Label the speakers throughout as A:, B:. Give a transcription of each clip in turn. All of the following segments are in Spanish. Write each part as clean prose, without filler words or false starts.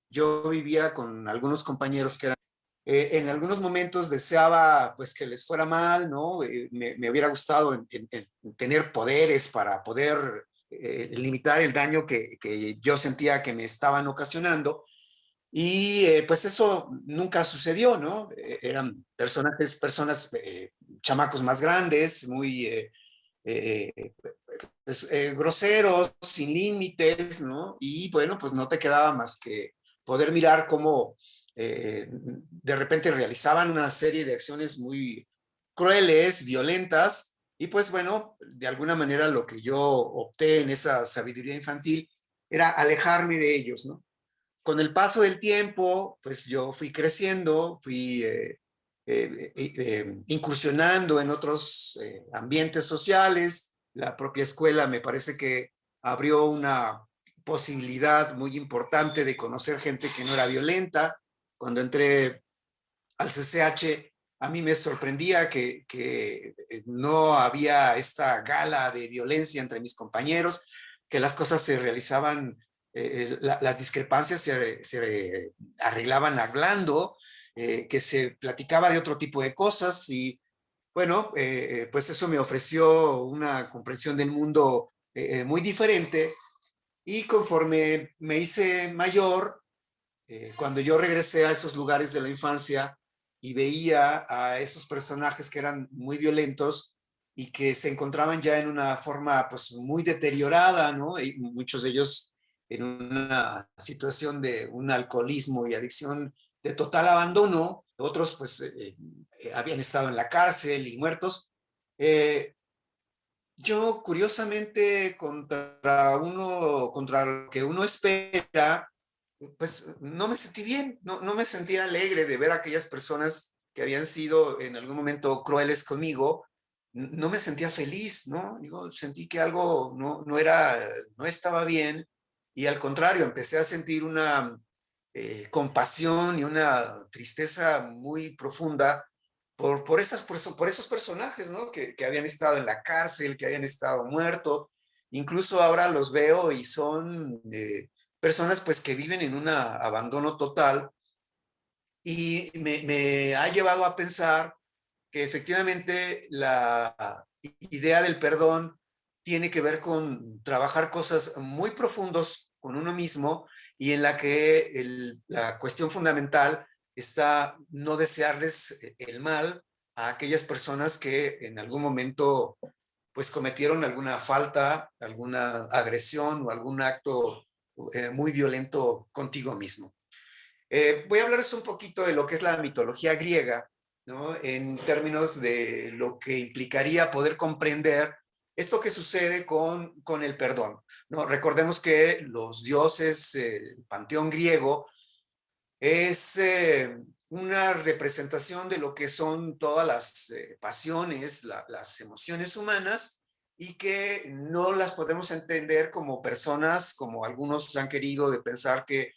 A: yo vivía con algunos compañeros que eran, en algunos momentos deseaba pues que les fuera mal, ¿no? Me hubiera gustado en tener poderes para poder limitar el daño que yo sentía que me estaban ocasionando. Y pues eso nunca sucedió, ¿no? Eran personas, chamacos más grandes, muy eh, pues, groseros, sin límites, ¿no? Y bueno, pues no te quedaba más que poder mirar cómo de repente realizaban una serie de acciones muy crueles, violentas, y pues bueno, de alguna manera lo que yo opté en esa sabiduría infantil era alejarme de ellos, ¿no? Con el paso del tiempo, pues yo fui creciendo, fui incursionando en otros ambientes sociales. La propia escuela me parece que abrió una posibilidad muy importante de conocer gente que no era violenta. Cuando entré al CCH, a mí me sorprendía que no había esta gala de violencia entre mis compañeros, que las cosas se realizaban, las discrepancias se arreglaban hablando, que se platicaba de otro tipo de cosas y bueno, pues eso me ofreció una comprensión del mundo muy diferente y conforme me hice mayor, cuando yo regresé a esos lugares de la infancia y veía a esos personajes que eran muy violentos y que se encontraban ya en una forma pues muy deteriorada, ¿no? Y muchos de ellos en una situación de un alcoholismo y adicción de total abandono, otros pues habían estado en la cárcel y muertos. Eh, yo curiosamente contra lo que uno espera, pues no me sentí bien, no me sentía alegre de ver a aquellas personas que habían sido en algún momento crueles conmigo, no me sentía feliz, ¿no? Digo, sentí que algo no estaba bien y al contrario, empecé a sentir una compasión y una tristeza muy profunda por esos personajes, ¿no? Que habían estado en la cárcel, que habían estado muertos. Incluso ahora los veo y son personas pues que viven en un abandono total y me ha llevado a pensar que efectivamente la idea del perdón tiene que ver con trabajar cosas muy profundos con uno mismo y en la que la cuestión fundamental está no desearles el mal a aquellas personas que en algún momento pues cometieron alguna falta, alguna agresión o algún acto muy violento contigo mismo. Voy a hablarles un poquito de lo que es la mitología griega, ¿no? En términos de lo que implicaría poder comprender esto que sucede con el perdón, ¿no? Recordemos que los dioses, el panteón griego, es una representación de lo que son todas las pasiones, las emociones humanas y que no las podemos entender como personas, como algunos han querido de pensar que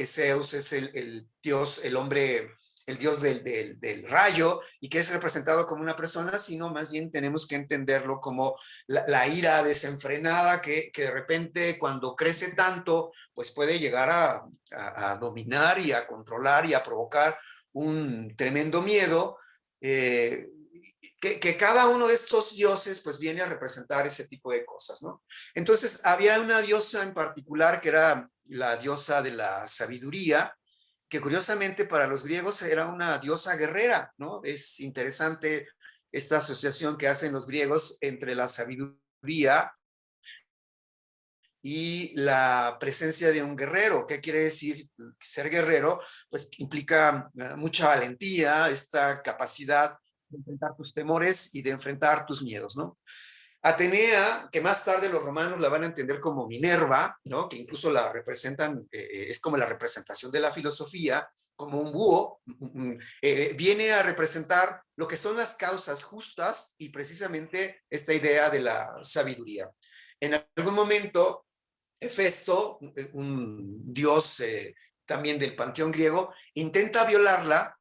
A: Zeus es el dios, el hombre, el dios del rayo y que es representado como una persona, sino más bien tenemos que entenderlo como la ira desenfrenada que de repente cuando crece tanto, pues puede llegar a dominar y a controlar y a provocar un tremendo miedo, que cada uno de estos dioses pues viene a representar ese tipo de cosas, ¿no? Entonces había una diosa en particular que era la diosa de la sabiduría, que curiosamente para los griegos era una diosa guerrera, ¿no? Es interesante esta asociación que hacen los griegos entre la sabiduría y la presencia de un guerrero. ¿Qué quiere decir ser guerrero? Pues implica mucha valentía, esta capacidad de enfrentar tus temores y de enfrentar tus miedos, ¿no? Atenea, que más tarde los romanos la van a entender como Minerva, ¿no? Que incluso la representan, es como la representación de la filosofía, como un búho, viene a representar lo que son las causas justas y precisamente esta idea de la sabiduría. En algún momento, Hefesto, un dios también del panteón griego, intenta violarla,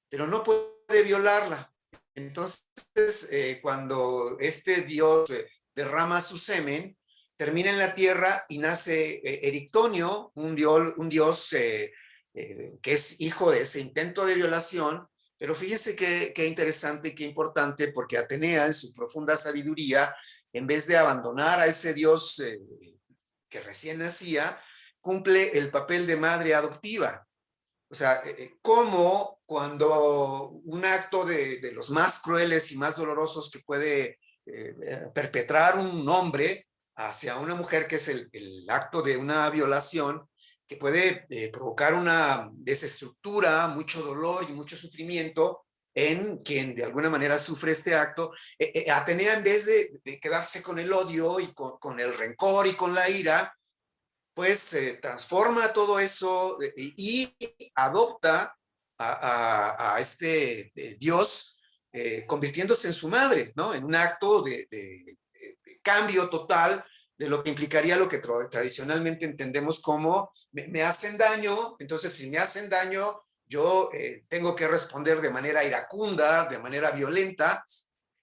A: pero no puede violarla. Entonces, cuando este dios derrama su semen, termina en la tierra y nace Erictonio, un dios que es hijo de ese intento de violación. Pero fíjense qué interesante y qué importante, porque Atenea, en su profunda sabiduría, en vez de abandonar a ese dios que recién nacía, cumple el papel de madre adoptiva. O sea, cómo cuando un acto de los más crueles y más dolorosos que puede perpetrar un hombre hacia una mujer, que es el acto de una violación, que puede provocar una desestructura, mucho dolor y mucho sufrimiento en quien de alguna manera sufre este acto. Atenea, en vez de quedarse con el odio y con el rencor y con la ira, pues transforma todo eso y adopta a este Dios, convirtiéndose en su madre, ¿no? En un acto de cambio total de lo que implicaría lo que tradicionalmente entendemos como me hacen daño, entonces si me hacen daño, yo tengo que responder de manera iracunda, de manera violenta.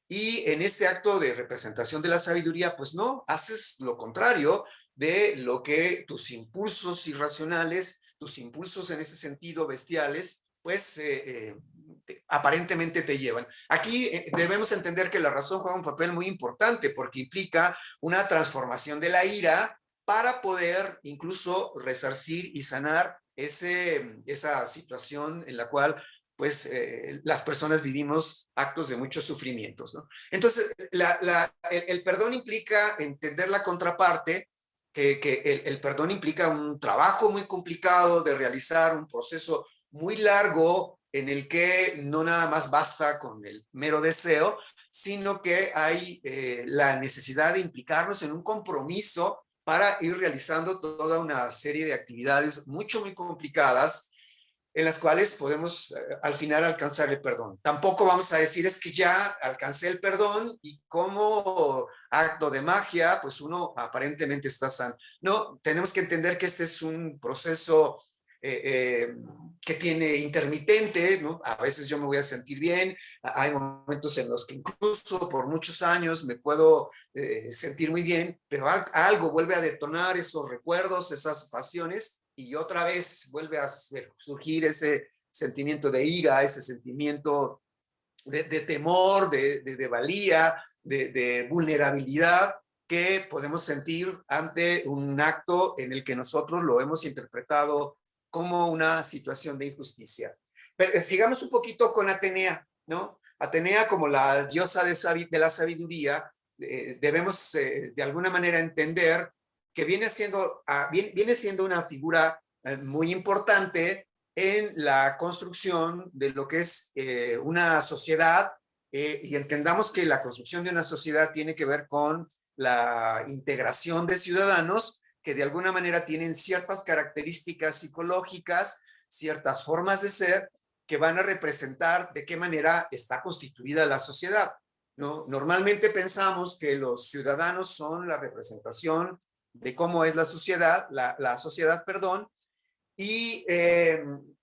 A: Y en este acto de representación de la sabiduría, pues no, haces lo contrario de lo que tus impulsos irracionales, tus impulsos en ese sentido bestiales, pues aparentemente te llevan. Aquí debemos entender que la razón juega un papel muy importante porque implica una transformación de la ira para poder incluso resarcir y sanar esa situación en la cual pues las personas vivimos actos de muchos sufrimientos, ¿no? Entonces, el perdón implica entender la contraparte, que el perdón implica un trabajo muy complicado de realizar, un proceso muy largo en el que no nada más basta con el mero deseo, sino que hay la necesidad de implicarnos en un compromiso para ir realizando toda una serie de actividades muy complicadas en las cuales podemos al final alcanzar el perdón. Tampoco vamos a decir es que ya alcancé el perdón y como acto de magia, pues uno aparentemente está sano. No, tenemos que entender que este es un proceso que tiene intermitente, ¿no? A veces yo me voy a sentir bien, hay momentos en los que incluso por muchos años me puedo sentir muy bien, pero algo vuelve a detonar esos recuerdos, esas pasiones, y otra vez vuelve a surgir ese sentimiento de ira, ese sentimiento de temor, de valía, de vulnerabilidad que podemos sentir ante un acto en el que nosotros lo hemos interpretado como una situación de injusticia. Pero sigamos un poquito con Atenea, ¿no? Atenea, como la diosa de la sabiduría, debemos de alguna manera entender que viene siendo una figura muy importante en la construcción de lo que es una sociedad, y entendamos que la construcción de una sociedad tiene que ver con la integración de ciudadanos que de alguna manera tienen ciertas características psicológicas, ciertas formas de ser que van a representar de qué manera está constituida la sociedad, ¿no? Normalmente pensamos que los ciudadanos son la representación de cómo es la sociedad, perdón, y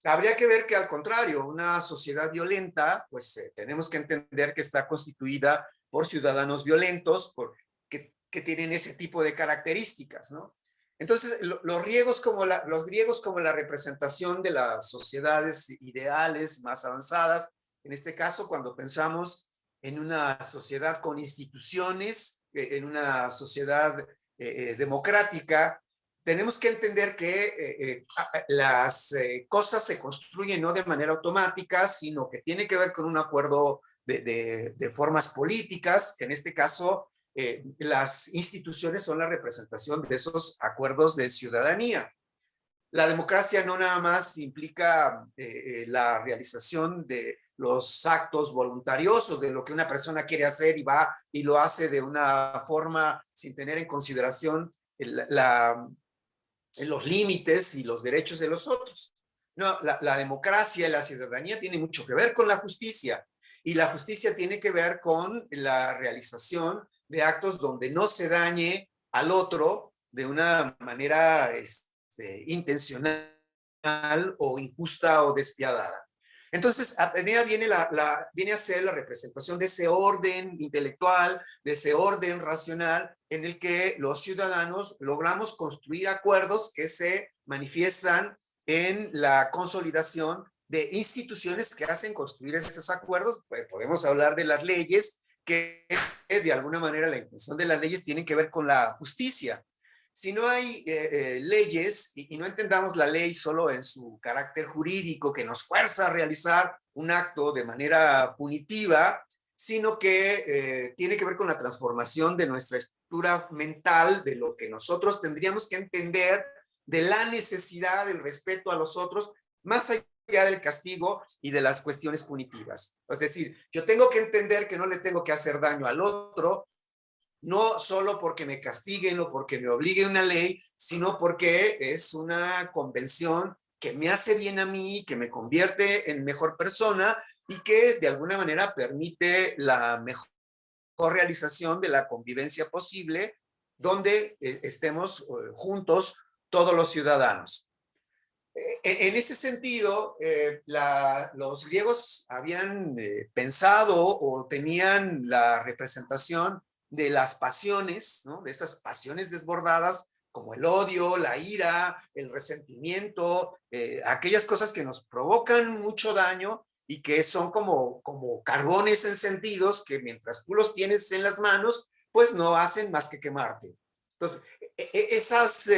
A: habría que ver que al contrario, una sociedad violenta, pues tenemos que entender que está constituida por ciudadanos violentos, que tienen ese tipo de características, ¿no? Entonces, los griegos como la representación de las sociedades ideales más avanzadas, en este caso cuando pensamos en una sociedad con instituciones, en una sociedad democrática, tenemos que entender que las cosas se construyen no de manera automática, sino que tiene que ver con un acuerdo de formas políticas, que en este caso las instituciones son la representación de esos acuerdos de ciudadanía. La democracia no nada más implica la realización de los actos voluntariosos, de lo que una persona quiere hacer y va y lo hace de una forma sin tener en consideración los límites y los derechos de los otros. No, la democracia y la ciudadanía tiene mucho que ver con la justicia, y la justicia tiene que ver con la realización de actos donde no se dañe al otro de una manera intencional o injusta o despiadada. Entonces, Atenea viene a ser la representación de ese orden intelectual, de ese orden racional, en el que los ciudadanos logramos construir acuerdos que se manifiestan en la consolidación de instituciones que hacen construir esos acuerdos. Pues podemos hablar de las leyes, que de alguna manera la intención de las leyes tiene que ver con la justicia. Si no hay leyes, y no entendamos la ley solo en su carácter jurídico que nos fuerza a realizar un acto de manera punitiva, sino que tiene que ver con la transformación de nuestra estructura mental, de lo que nosotros tendríamos que entender, de la necesidad del respeto a los otros, más allá del castigo y de las cuestiones punitivas. Es decir, yo tengo que entender que no le tengo que hacer daño al otro, no solo porque me castiguen o porque me obligue una ley, sino porque es una convención que me hace bien a mí, que me convierte en mejor persona y que de alguna manera permite la mejor realización de la convivencia posible donde estemos juntos todos los ciudadanos. En ese sentido, los griegos habían pensado o tenían la representación de las pasiones, ¿no? De esas pasiones desbordadas como el odio, la ira, el resentimiento, aquellas cosas que nos provocan mucho daño y que son como carbones encendidos que mientras tú los tienes en las manos, pues no hacen más que quemarte. Entonces, esos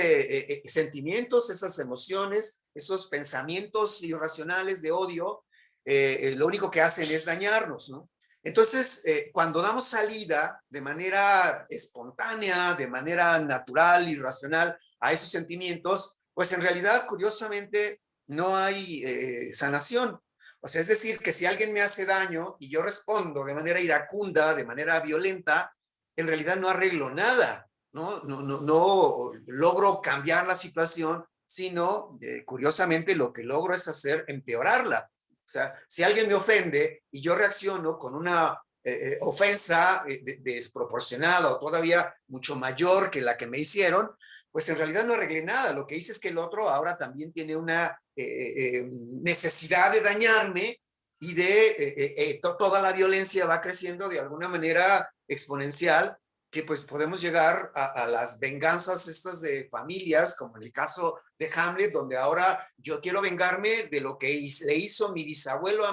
A: sentimientos, esas emociones, esos pensamientos irracionales de odio, lo único que hacen es dañarnos, ¿no? Entonces, cuando damos salida de manera espontánea, de manera natural y racional a esos sentimientos, pues en realidad, curiosamente, no hay sanación. O sea, es decir, que si alguien me hace daño y yo respondo de manera iracunda, de manera violenta, en realidad no arreglo nada, no logro cambiar la situación, sino, curiosamente, lo que logro es empeorarla. O sea, si alguien me ofende y yo reacciono con una ofensa desproporcionada o todavía mucho mayor que la que me hicieron, pues en realidad no arreglé nada. Lo que hice es que el otro ahora también tiene una necesidad de dañarme y toda la violencia va creciendo de alguna manera exponencial, que pues podemos llegar a las venganzas estas de familias, como en el caso de Hamlet, donde ahora yo quiero vengarme de lo que le hizo mi bisabuelo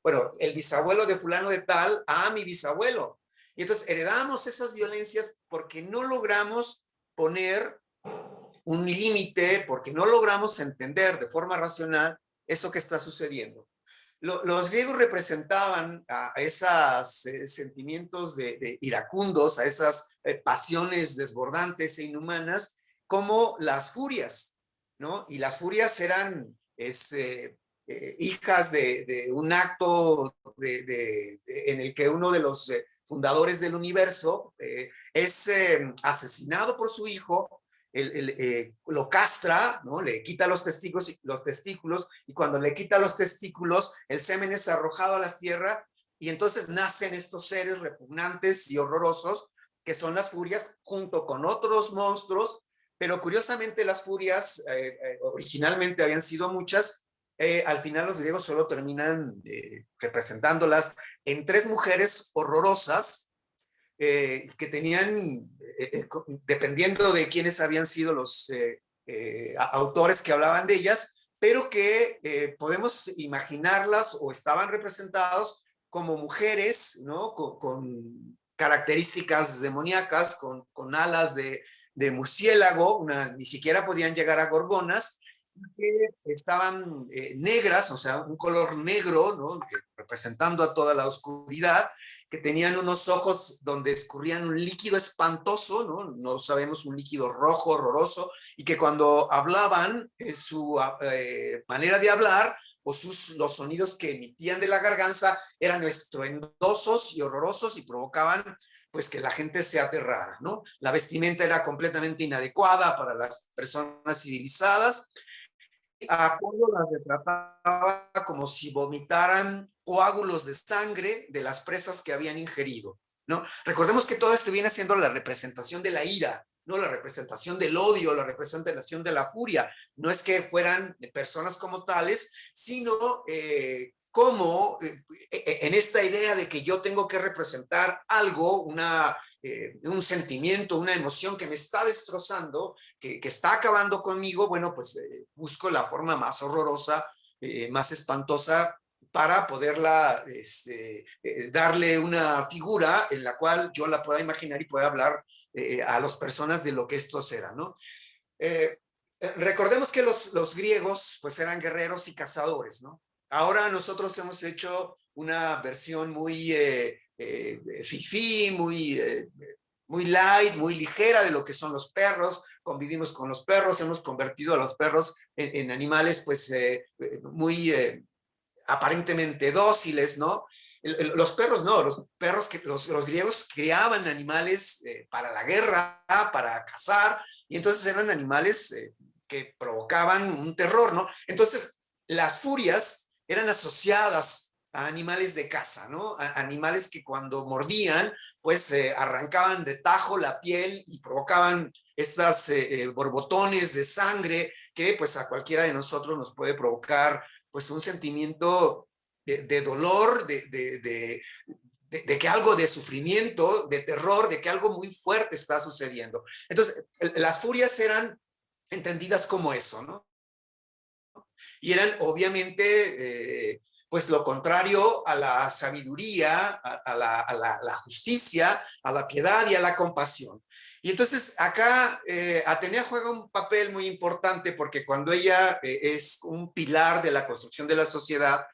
A: bueno, el bisabuelo de fulano de tal a mi bisabuelo. Y entonces heredamos esas violencias porque no logramos poner un límite, porque no logramos entender de forma racional eso que está sucediendo. Los griegos representaban a esos sentimientos de iracundos, a esas pasiones desbordantes e inhumanas, como las furias, ¿no? Y las furias eran hijas de un acto en el que uno de los fundadores del universo es asesinado por su hijo, lo castra, ¿no? Le quita los testículos, y cuando le quita los testículos, el semen es arrojado a la tierra, y entonces nacen estos seres repugnantes y horrorosos, que son las furias, junto con otros monstruos, pero curiosamente las furias originalmente habían sido muchas. Al final los griegos solo terminan representándolas en 3 mujeres horrorosas, que tenían, dependiendo de quiénes habían sido los autores que hablaban de ellas, pero que podemos imaginarlas o estaban representados como mujeres, ¿no? Con características demoníacas, con alas de murciélago, ni siquiera podían llegar a gorgonas, que estaban negras, o sea, un color negro, ¿no? Representando a toda la oscuridad, que tenían unos ojos donde escurrían un líquido espantoso, ¿no? No sabemos, un líquido rojo, horroroso, y que cuando hablaban, su manera de hablar o los sonidos que emitían de la garganta eran estruendosos y horrorosos y provocaban pues que la gente se aterrara, ¿no? La vestimenta era completamente inadecuada para las personas civilizadas. Apolo las retrataba como si vomitaran coágulos de sangre de las presas que habían ingerido, ¿no? Recordemos que todo esto viene siendo la representación de la ira, ¿no? La representación del odio, la representación de la furia. No es que fueran personas como tales, sino como en esta idea de que yo tengo que representar algo, un sentimiento, una emoción que me está destrozando, que está acabando conmigo, bueno, pues busco la forma más horrorosa, más espantosa para poderla darle una figura en la cual yo la pueda imaginar y pueda hablar a las personas de lo que esto será, ¿no? Eh, Recordemos que los griegos pues eran guerreros y cazadores, ¿no? Ahora nosotros hemos hecho una versión muy fifí, muy light, muy ligera de lo que son los perros. Convivimos con los perros, hemos convertido a los perros en animales pues muy aparentemente dóciles, ¿no? Los perros no, los perros que los griegos criaban animales para la guerra, para cazar, y entonces eran animales que provocaban un terror, ¿no? Entonces, las furias eran asociadas a animales de caza, ¿no? A animales que cuando mordían, pues arrancaban de tajo la piel y provocaban estas borbotones de sangre que pues a cualquiera de nosotros nos puede provocar pues un sentimiento de dolor, de que algo de sufrimiento, de terror, de que algo muy fuerte está sucediendo. Entonces, las furias eran entendidas como eso, ¿no? Y eran obviamente, pues lo contrario a la sabiduría, la justicia, a la piedad y a la compasión. Y entonces acá Atenea juega un papel muy importante porque cuando ella es un pilar de la construcción de la sociedad,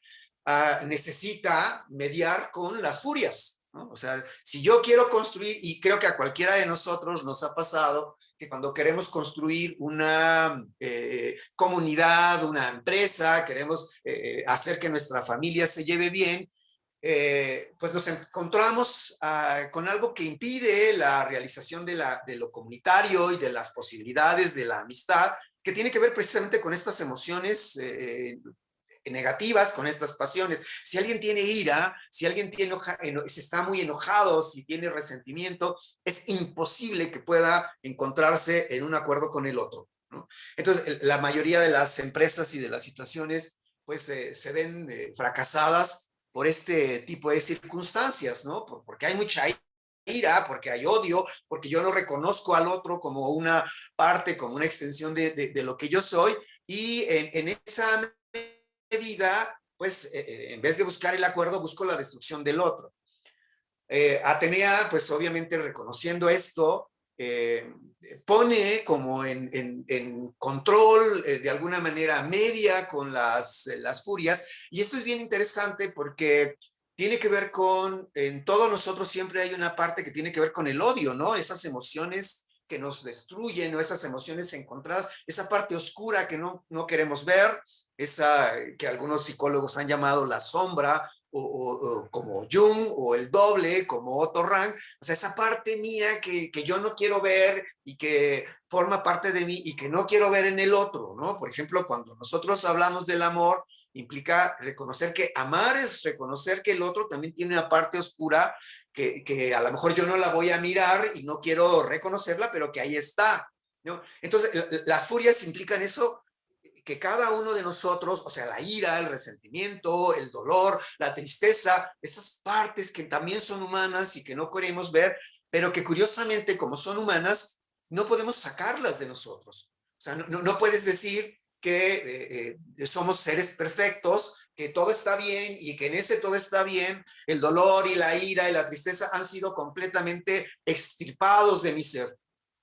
A: necesita mediar con las furias, ¿no? O sea, si yo quiero construir, y creo que a cualquiera de nosotros nos ha pasado, que cuando queremos construir una comunidad, una empresa, queremos hacer que nuestra familia se lleve bien, pues nos encontramos con algo que impide la realización de lo comunitario y de las posibilidades de la amistad, que tiene que ver precisamente con estas emociones negativas, con estas pasiones. Si alguien tiene ira, si alguien si está muy enojado, si tiene resentimiento, es imposible que pueda encontrarse en un acuerdo con el otro, ¿no? Entonces, la mayoría de las empresas y de las situaciones, pues, se ven fracasadas por este tipo de circunstancias, ¿no? Porque hay mucha ira, porque hay odio, porque yo no reconozco al otro como una parte, como una extensión de lo que yo soy, y en esa medida, pues en vez de buscar el acuerdo, busco la destrucción del otro. Atenea, pues obviamente reconociendo esto, pone como en control, de alguna manera media con las furias, y esto es bien interesante porque tiene que ver con, en todos nosotros siempre hay una parte que tiene que ver con el odio, ¿no? Esas emociones que nos destruyen o esas emociones encontradas, esa parte oscura que no queremos ver, esa que algunos psicólogos han llamado la sombra, o como Jung, o el doble, como Otto Rank, o sea, esa parte mía que yo no quiero ver y que forma parte de mí y que no quiero ver en el otro, ¿no? Por ejemplo, cuando nosotros hablamos del amor, implica reconocer que amar es reconocer que el otro también tiene una parte oscura que a lo mejor yo no la voy a mirar y no quiero reconocerla, pero que ahí está, ¿no? Entonces, las furias implican eso, que cada uno de nosotros, o sea, la ira, el resentimiento, el dolor, la tristeza, esas partes que también son humanas y que no queremos ver, pero que curiosamente, como son humanas, no podemos sacarlas de nosotros. O sea, no puedes decir que somos seres perfectos, que todo está bien y que en ese todo está bien, el dolor y la ira y la tristeza han sido completamente extirpados de mi ser,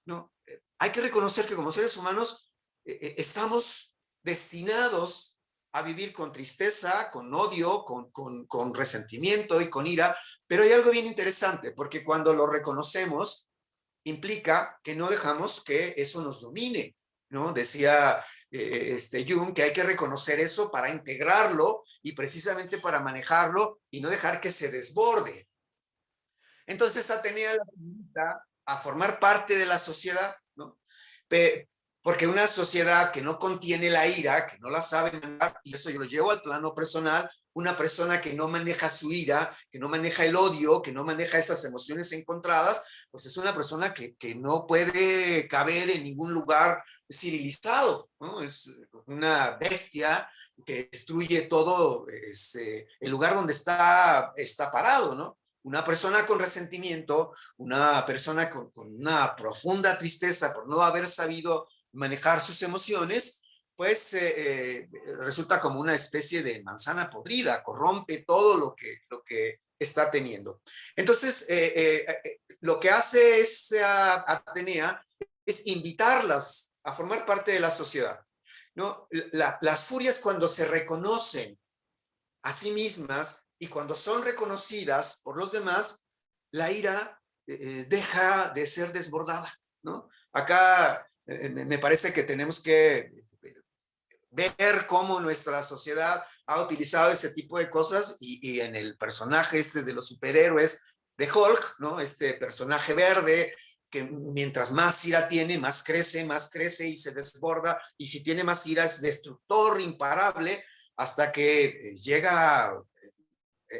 A: ¿no? Hay que reconocer que como seres humanos estamos destinados a vivir con tristeza, con odio, con resentimiento y con ira, pero hay algo bien interesante, porque cuando lo reconocemos, implica que no dejamos que eso nos domine, ¿no? Decía Jung que hay que reconocer eso para integrarlo y precisamente para manejarlo y no dejar que se desborde. Entonces Atenea la invita a formar parte de la sociedad, ¿no? Porque una sociedad que no contiene la ira, que no la sabe manejar, y eso yo lo llevo al plano personal, una persona que no maneja su ira, que no maneja el odio, que no maneja esas emociones encontradas, pues es una persona que no puede caber en ningún lugar civilizado, ¿no? Es una bestia que destruye todo el lugar donde está parado, ¿no? Una persona con resentimiento, una persona con una profunda tristeza por no haber sabido manejar sus emociones, pues resulta como una especie de manzana podrida, corrompe todo lo que está teniendo. Entonces, lo que hace esa Atenea es invitarlas a formar parte de la sociedad, ¿no? Las furias, cuando se reconocen a sí mismas y cuando son reconocidas por los demás, la ira deja de ser desbordada, ¿no? Acá me parece que tenemos que ver cómo nuestra sociedad ha utilizado ese tipo de cosas y en el personaje de los superhéroes de Hulk, ¿no? Este personaje verde que mientras más ira tiene, más crece y se desborda, y si tiene más ira es destructor, imparable, hasta que llega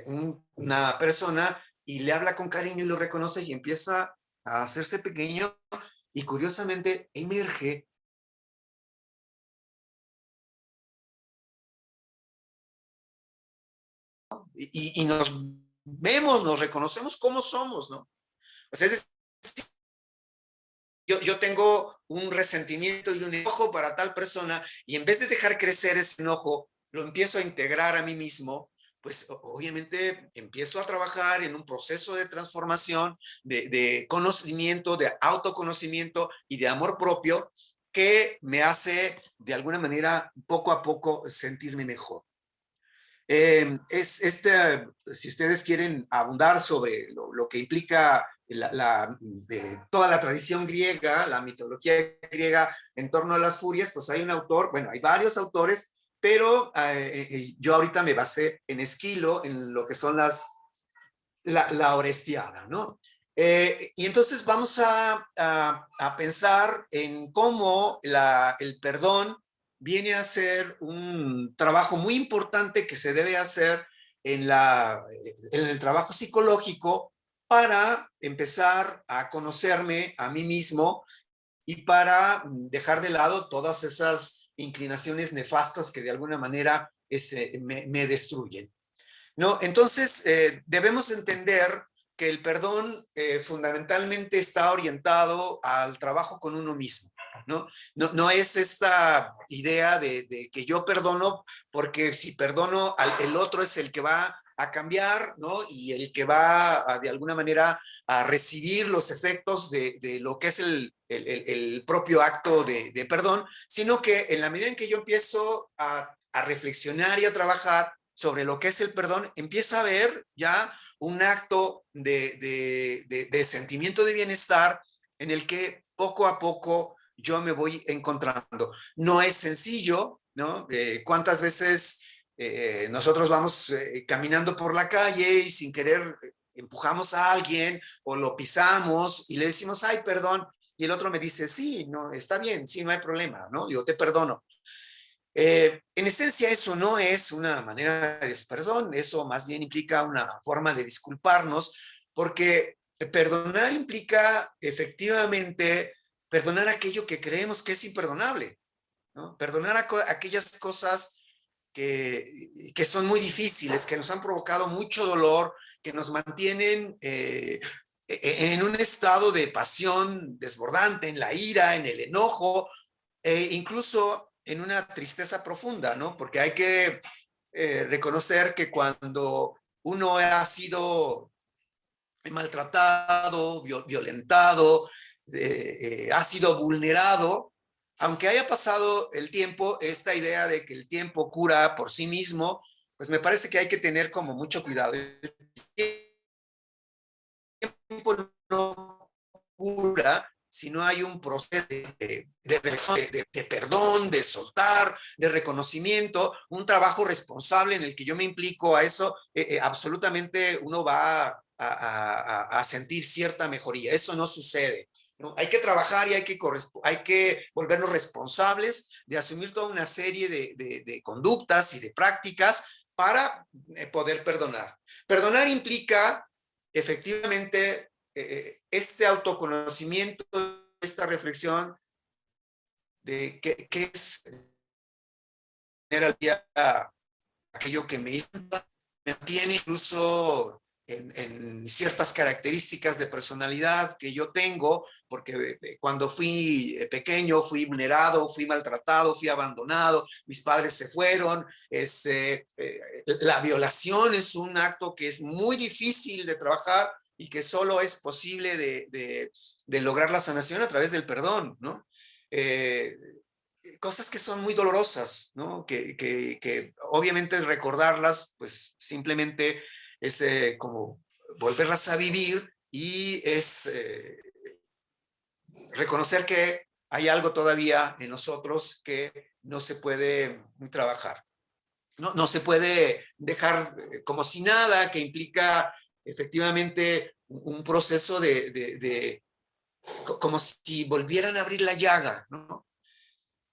A: una persona y le habla con cariño y lo reconoce y empieza a hacerse pequeño y curiosamente emerge y nos vemos, nos reconocemos como somos, ¿no? O sea, es decir, yo tengo un resentimiento y un enojo para tal persona y en vez de dejar crecer ese enojo, lo empiezo a integrar a mí mismo, pues obviamente empiezo a trabajar en un proceso de transformación, de conocimiento, de autoconocimiento y de amor propio que me hace de alguna manera poco a poco sentirme mejor. Si ustedes quieren abundar sobre lo que implica toda la tradición griega, la mitología griega en torno a las furias, pues hay un autor, bueno, hay varios autores, pero yo ahorita me basé en Esquilo, en lo que son la Orestiada, ¿no? Y entonces vamos a pensar en cómo el perdón viene a ser un trabajo muy importante que se debe hacer en el trabajo psicológico para empezar a conocerme a mí mismo y para dejar de lado todas esas inclinaciones nefastas que de alguna manera me destruyen. ¿No? Entonces, debemos entender que el perdón fundamentalmente está orientado al trabajo con uno mismo. ¿No? No es esta idea de que yo perdono porque si perdono, el otro es el que va a cambiar, ¿no? Y el que va de alguna manera a recibir los efectos de lo que es el propio acto de perdón, sino que en la medida en que yo empiezo a reflexionar y a trabajar sobre lo que es el perdón, empieza a haber ya un acto de sentimiento de bienestar en el que poco a poco yo me voy encontrando. No es sencillo, ¿no? ¿Cuántas veces nosotros vamos caminando por la calle y sin querer empujamos a alguien o lo pisamos y le decimos, ay, perdón, y el otro me dice, sí, no, está bien, sí, no hay problema, ¿no? Yo te perdono. En esencia eso no es una manera de perdón, eso más bien implica una forma de disculparnos, porque perdonar implica efectivamente perdonar aquello que creemos que es imperdonable, ¿no? Perdonar aquellas cosas que son muy difíciles, que nos han provocado mucho dolor, que nos mantienen en un estado de pasión desbordante, en la ira, en el enojo, incluso en una tristeza profunda, ¿no? Porque hay que reconocer que cuando uno ha sido maltratado, violentado, ha sido vulnerado, aunque haya pasado el tiempo, esta idea de que el tiempo cura por sí mismo, pues me parece que hay que tener como mucho cuidado. El tiempo no cura si no hay un proceso de perdón, de soltar, de reconocimiento, un trabajo responsable en el que yo me implico a eso, absolutamente uno va a sentir cierta mejoría. Eso no sucede. ¿no? Hay que trabajar y hay que volvernos responsables de asumir toda una serie de conductas y de prácticas para poder perdonar. Perdonar implica efectivamente este autoconocimiento, esta reflexión de qué es aquello que me hizo, me tiene incluso en ciertas características de personalidad que yo tengo, porque cuando fui pequeño fui vulnerado, fui maltratado, fui abandonado, mis padres se fueron, la violación es un acto que es muy difícil de trabajar y que solo es posible de lograr la sanación a través del perdón, ¿no? Cosas que son muy dolorosas, ¿no? Que obviamente recordarlas, pues simplemente es como volverlas a vivir y es reconocer que hay algo todavía en nosotros que no se puede trabajar. No se puede dejar como si nada, que implica efectivamente un proceso como si volvieran a abrir la llaga, ¿no?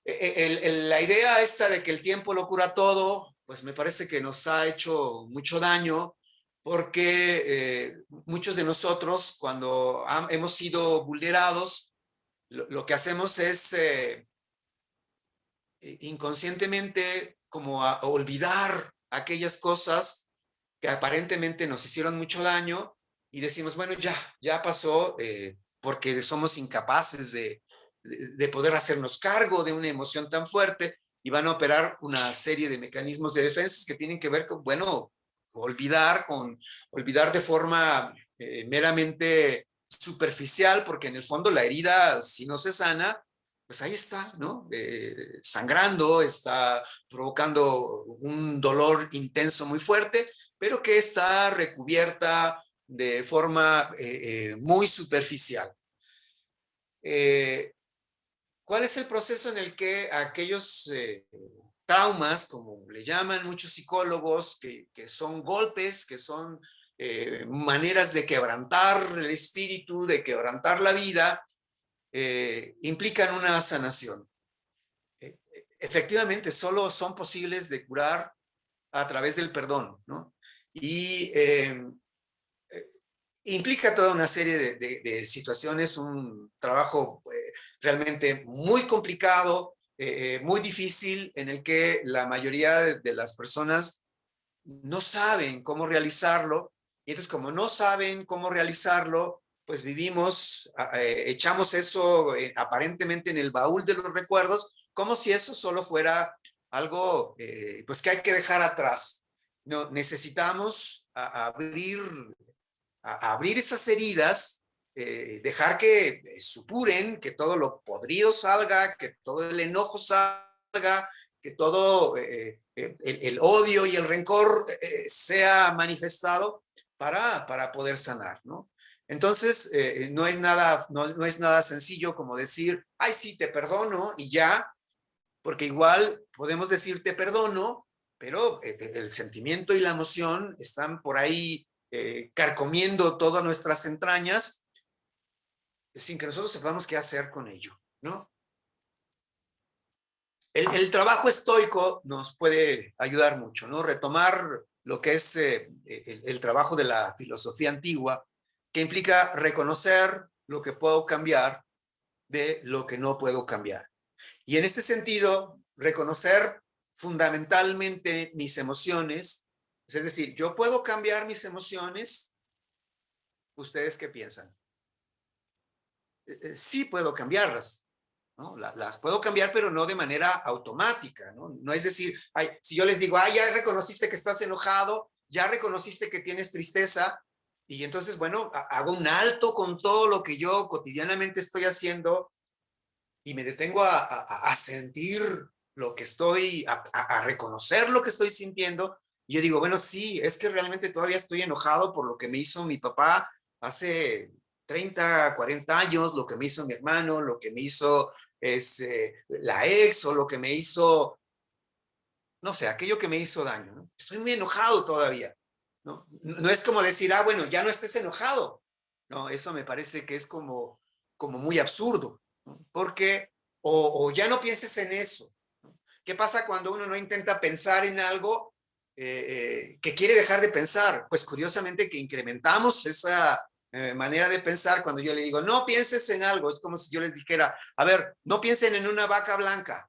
A: La idea esta de que el tiempo lo cura todo, pues me parece que nos ha hecho mucho daño porque muchos de nosotros cuando hemos sido vulnerados, lo que hacemos es inconscientemente como a olvidar aquellas cosas que aparentemente nos hicieron mucho daño y decimos, bueno, ya pasó, porque somos incapaces de poder hacernos cargo de una emoción tan fuerte y van a operar una serie de mecanismos de defensa que tienen que ver con, bueno, olvidar de forma meramente superficial, porque en el fondo la herida, si no se sana, pues ahí está, ¿no? Sangrando, está provocando un dolor intenso muy fuerte, pero que está recubierta de forma muy superficial. ¿Cuál es el proceso en el que aquellos traumas, como le llaman muchos psicólogos, que son golpes, que son maneras de quebrantar el espíritu, de quebrantar la vida, implican una sanación? Efectivamente, solo son posibles de curar a través del perdón, ¿no? Y implica toda una serie de situaciones, un trabajo realmente muy complicado, muy difícil, en el que la mayoría de las personas no saben cómo realizarlo, y entonces como no saben cómo realizarlo, pues vivimos, echamos eso aparentemente en el baúl de los recuerdos, como si eso solo fuera algo pues que hay que dejar atrás. No, necesitamos abrir esas heridas, dejar que supuren, que todo lo podrido salga, que todo el enojo salga, que todo el odio y el rencor sea manifestado para poder sanar, ¿no? Entonces, no es nada sencillo como decir, ay, sí, te perdono y ya, porque igual podemos decir te perdono, pero el sentimiento y la emoción están por ahí carcomiendo todas nuestras entrañas sin que nosotros sepamos qué hacer con ello, ¿no? El trabajo estoico nos puede ayudar mucho, ¿no? Retomar lo que es el trabajo de la filosofía antigua, que implica reconocer lo que puedo cambiar de lo que no puedo cambiar. Y en este sentido, reconocer fundamentalmente mis emociones, es decir, yo puedo cambiar mis emociones. ¿Ustedes qué piensan? Sí puedo cambiarlas, ¿no? Las puedo cambiar, pero no de manera automática, ¿no? No es decir, ay, si yo les digo, ay, ya reconociste que estás enojado, ya reconociste que tienes tristeza, y entonces, bueno, hago un alto con todo lo que yo cotidianamente estoy haciendo y me detengo a sentir lo que estoy, a reconocer lo que estoy sintiendo. Y yo digo, bueno, sí, es que realmente todavía estoy enojado por lo que me hizo mi papá hace 30, 40 años, lo que me hizo mi hermano, lo que me hizo la ex o lo que me hizo, no sé, aquello que me hizo daño, ¿no? Estoy muy enojado todavía, ¿no? No es como decir, ah, bueno, ya no estés enojado. No, eso me parece que es como muy absurdo, ¿no? Porque o ya no pienses en eso. ¿Qué pasa cuando uno no intenta pensar en algo que quiere dejar de pensar? Pues curiosamente que incrementamos esa manera de pensar cuando yo le digo, no pienses en algo. Es como si yo les dijera, a ver, no piensen en una vaca blanca.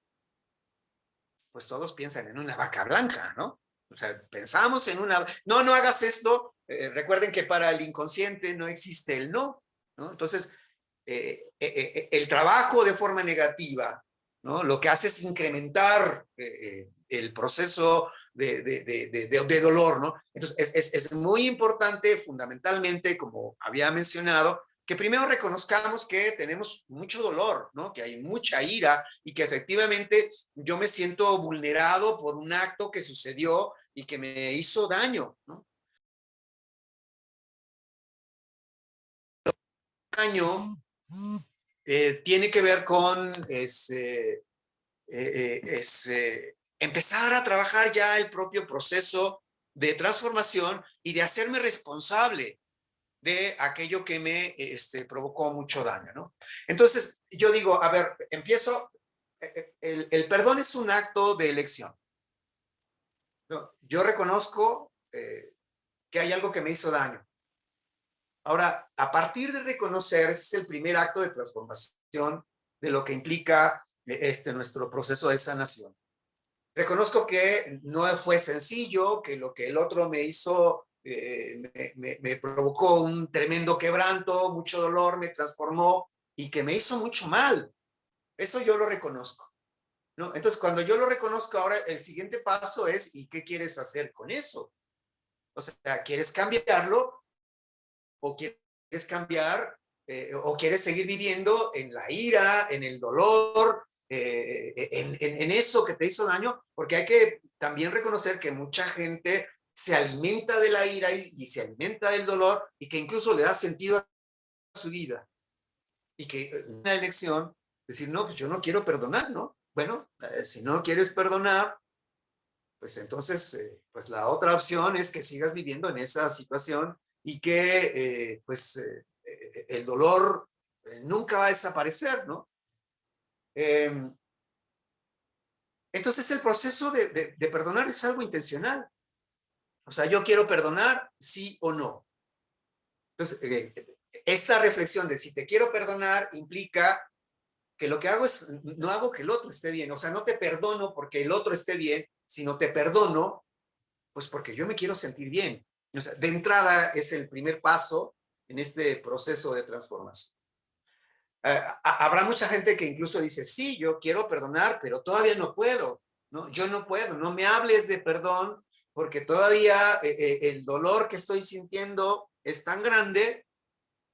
A: Pues todos piensan en una vaca blanca, ¿no? O sea, pensamos en una... No, no hagas esto. Recuerden que para el inconsciente no existe el no, ¿no? Entonces, el trabajo de forma negativa, ¿no? Lo que hace es incrementar el proceso de dolor, ¿no? Entonces, es muy importante, fundamentalmente, como había mencionado, que primero reconozcamos que tenemos mucho dolor, ¿no? Que hay mucha ira y que efectivamente yo me siento vulnerado por un acto que sucedió y que me hizo daño, ¿no? Daño tiene que ver con empezar a trabajar ya el propio proceso de transformación y de hacerme responsable de aquello que me provocó mucho daño, ¿no? Entonces, yo digo, a ver, empiezo, el perdón es un acto de elección, ¿no? Yo reconozco que hay algo que me hizo daño. Ahora, a partir de reconocer, ese es el primer acto de transformación de lo que implica nuestro proceso de sanación. Reconozco que no fue sencillo, que lo que el otro me hizo me provocó un tremendo quebranto, mucho dolor, me transformó y que me hizo mucho mal. Eso yo lo reconozco, ¿no? Entonces, cuando yo lo reconozco, ahora el siguiente paso es, ¿y qué quieres hacer con eso? O sea, ¿quieres cambiarlo o quieres cambiar o quieres seguir viviendo en la ira, en el dolor, en eso que te hizo daño? Porque hay que también reconocer que mucha gente se alimenta de la ira y se alimenta del dolor y que incluso le da sentido a su vida. Y que una elección, decir, no, pues yo no quiero perdonar, ¿no? Bueno, si no quieres perdonar, pues entonces, pues la otra opción es que sigas viviendo en esa situación y que, el dolor nunca va a desaparecer, ¿no? Eh, entonces, el proceso de perdonar es algo intencional. O sea, yo quiero perdonar, sí o no. Entonces, esta reflexión de si te quiero perdonar implica que lo que hago es, no hago que el otro esté bien. O sea, no te perdono porque el otro esté bien, sino te perdono pues porque yo me quiero sentir bien. O sea, de entrada es el primer paso en este proceso de transformación. Habrá mucha gente que incluso dice, sí, yo quiero perdonar, pero todavía no puedo, ¿no? Yo no puedo, no me hables de perdón porque todavía el dolor que estoy sintiendo es tan grande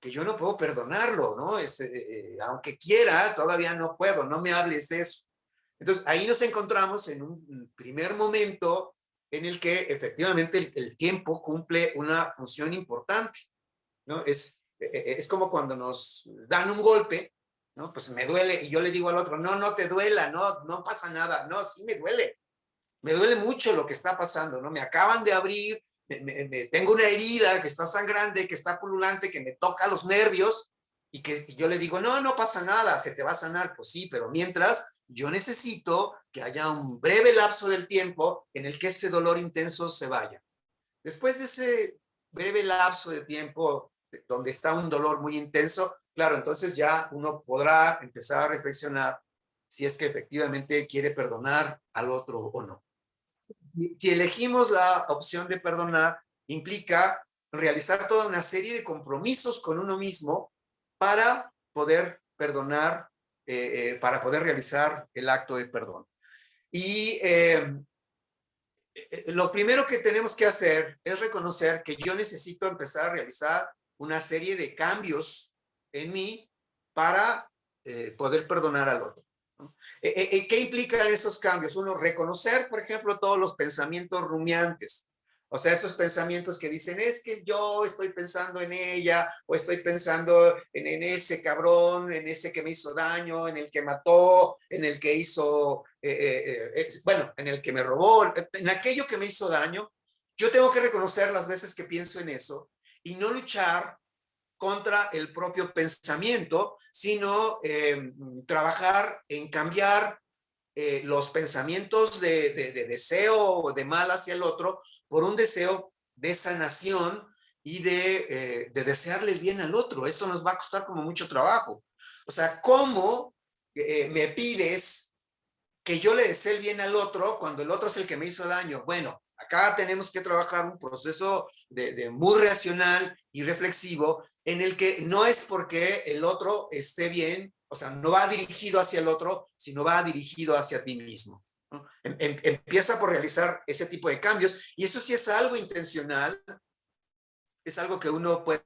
A: que yo no puedo perdonarlo, ¿no? Aunque quiera, todavía no puedo, no me hables de eso. Entonces, ahí nos encontramos en un primer momento en el que efectivamente el tiempo cumple una función importante, ¿no? Es como cuando nos dan un golpe, ¿no? Pues me duele y yo le digo al otro, no, no te duela, no, no pasa nada, no, sí me duele mucho lo que está pasando, ¿no? Me acaban de abrir, tengo una herida que está sangrante, que está pululante, que me toca los nervios y que y yo le digo, no, no pasa nada, se te va a sanar. Pues sí, pero mientras yo necesito que haya un breve lapso del tiempo en el que ese dolor intenso se vaya. Después de ese breve lapso de tiempo donde está un dolor muy intenso, claro, entonces ya uno podrá empezar a reflexionar si es que efectivamente quiere perdonar al otro o no. Si elegimos la opción de perdonar, implica realizar toda una serie de compromisos con uno mismo para poder perdonar, para poder realizar el acto de perdón. Y lo primero que tenemos que hacer es reconocer que yo necesito empezar a realizar una serie de cambios en mí para poder perdonar al otro, ¿no? ¿Qué implican esos cambios? Uno, reconocer, por ejemplo, todos los pensamientos rumiantes. O sea, esos pensamientos que dicen, es que yo estoy pensando en ella, o estoy pensando en ese cabrón, en ese que me hizo daño, en el que mató, en el que hizo, bueno, en el que me robó, en aquello que me hizo daño. Yo tengo que reconocer las veces que pienso en eso y no luchar contra el propio pensamiento, sino trabajar en cambiar los pensamientos de deseo o de mal hacia el otro por un deseo de sanación y de desearle el bien al otro. Esto nos va a costar como mucho trabajo. O sea, ¿cómo me pides que yo le desee el bien al otro cuando el otro es el que me hizo daño? Bueno, acá tenemos que trabajar un proceso de muy racional y reflexivo en el que no es porque el otro esté bien, o sea, no va dirigido hacia el otro, sino va dirigido hacia ti mismo, ¿no? Empieza por realizar ese tipo de cambios, y eso sí es algo intencional, es algo que uno puede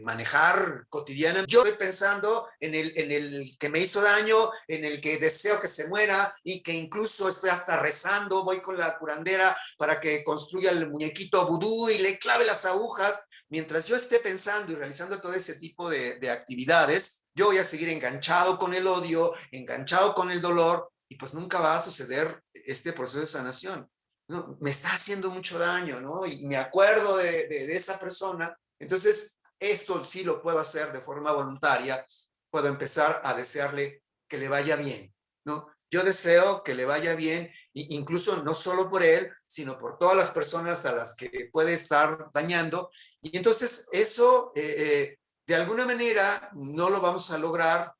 A: manejar cotidianamente. Yo estoy pensando en el que me hizo daño, en el que deseo que se muera y que incluso estoy hasta rezando, voy con la curandera para que construya el muñequito vudú y le clave las agujas. Mientras yo esté pensando y realizando todo ese tipo de actividades, yo voy a seguir enganchado con el odio, enganchado con el dolor, y pues nunca va a suceder este proceso de sanación. No, me está haciendo mucho daño, ¿no? Y me acuerdo de esa persona. Entonces, esto sí lo puedo hacer de forma voluntaria, puedo empezar a desearle que le vaya bien, ¿no? Yo deseo que le vaya bien, incluso no solo por él, sino por todas las personas a las que puede estar dañando. Y entonces eso, de alguna manera, no lo vamos a lograr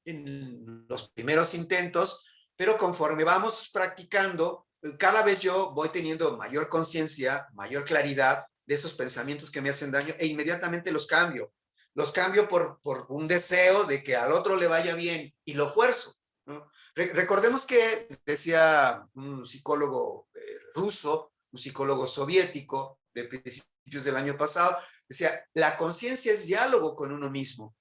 A: en los primeros intentos, pero conforme vamos practicando, cada vez yo voy teniendo mayor conciencia, mayor claridad de esos pensamientos que me hacen daño, e inmediatamente los cambio. Los cambio por un deseo de que al otro le vaya bien y lo fuerzo, ¿no? Recordemos que decía un psicólogo ruso, un psicólogo soviético de principios del año pasado, decía, la conciencia es diálogo con uno mismo,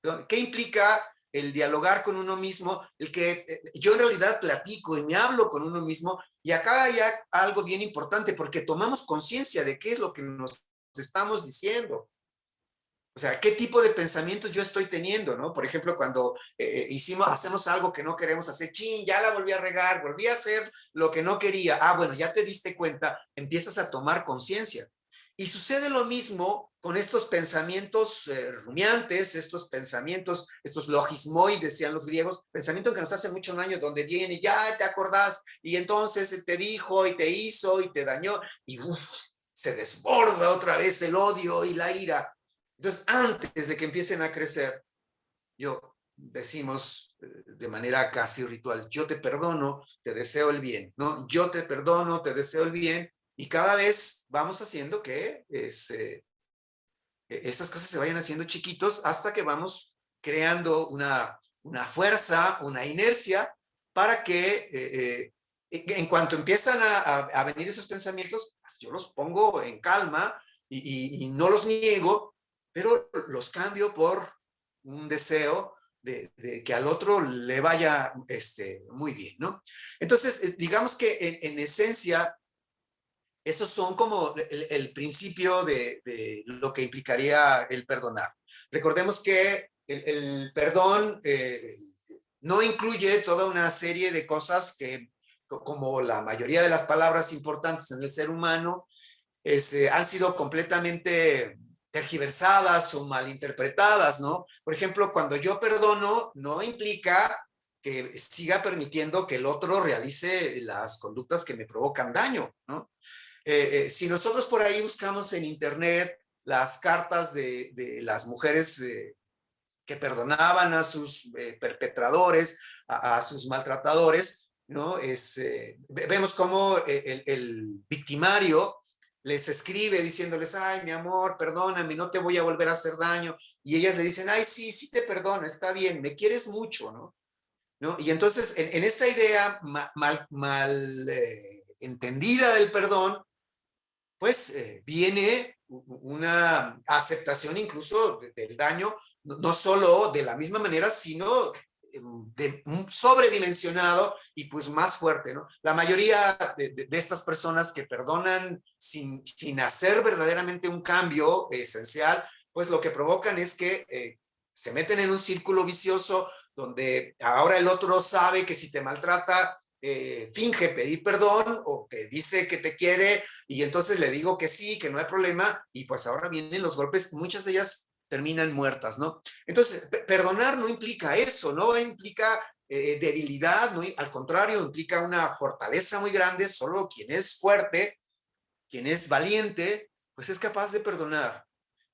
A: ¿no? ¿Qué implica el dialogar con uno mismo? El que yo en realidad platico y me hablo con uno mismo, y acá hay algo bien importante, porque tomamos conciencia de qué es lo que nos estamos diciendo. O sea, qué tipo de pensamientos yo estoy teniendo, ¿no? Por ejemplo, cuando hacemos algo que no queremos hacer, chin, ya la volví a regar, volví a hacer lo que no quería. Ah, bueno, ya te diste cuenta, empiezas a tomar conciencia. Y sucede lo mismo con estos pensamientos rumiantes, estos pensamientos, estos logismoi, decían los griegos, pensamientos que nos hacen mucho daño, donde viene, ya te acordás, y entonces te dijo, y te hizo, y te dañó, y se desborda otra vez el odio y la ira. Entonces, antes de que empiecen a crecer, decimos de manera casi ritual, yo te perdono, te deseo el bien, ¿no? Yo te perdono, te deseo el bien, y cada vez vamos haciendo que esas cosas se vayan haciendo chiquitos hasta que vamos creando una fuerza, una inercia para que en cuanto empiezan a venir esos pensamientos, pues yo los pongo en calma y no los niego, pero los cambio por un deseo de que al otro le vaya muy bien, ¿no? Entonces, digamos que en esencia, esos son como el principio de lo que implicaría el perdonar. Recordemos que el perdón no incluye toda una serie de cosas que, como la mayoría de las palabras importantes en el ser humano, han sido completamente tergiversadas o malinterpretadas, ¿no? Por ejemplo, cuando yo perdono, no implica que siga permitiendo que el otro realice las conductas que me provocan daño, ¿no? Si nosotros por ahí buscamos en internet las cartas de las mujeres que perdonaban a sus perpetradores, a sus maltratadores, ¿no? Vemos cómo el victimario les escribe diciéndoles, ay, mi amor, perdóname, no te voy a volver a hacer daño. Y ellas le dicen, ay, sí, sí te perdono, está bien, me quieres mucho, ¿no? ¿No? Y entonces, en esta idea mal entendida del perdón, pues viene una aceptación incluso del daño, no solo de la misma manera, sino sobredimensionado y pues más fuerte, ¿no? La mayoría de estas personas que perdonan sin hacer verdaderamente un cambio esencial, pues lo que provocan es que se meten en un círculo vicioso donde ahora el otro sabe que si te maltrata, finge pedir perdón o que dice que te quiere y entonces le digo que sí, que no hay problema y pues ahora vienen los golpes, muchas de ellas terminan muertas, ¿no? Entonces, perdonar no implica eso, no implica debilidad, no, al contrario, implica una fortaleza muy grande, solo quien es fuerte, quien es valiente, pues es capaz de perdonar,